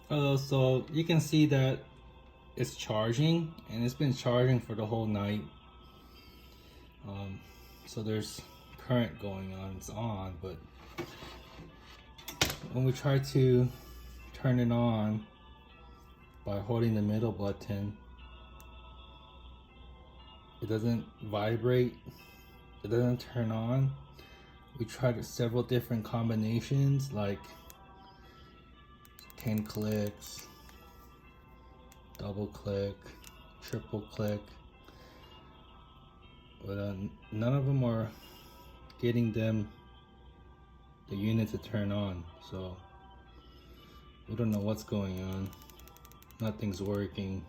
So you can see that it's charging, and it's been charging for the whole night. So there's current going on, it's on, but when we try to turn it on by holding the middle button, it doesn't vibrate, it doesn't turn on. We tried several different combinations, like 10 clicks, double click, triple click, but none of them are getting the unit to turn on. So we don't know what's going on. Nothing's working.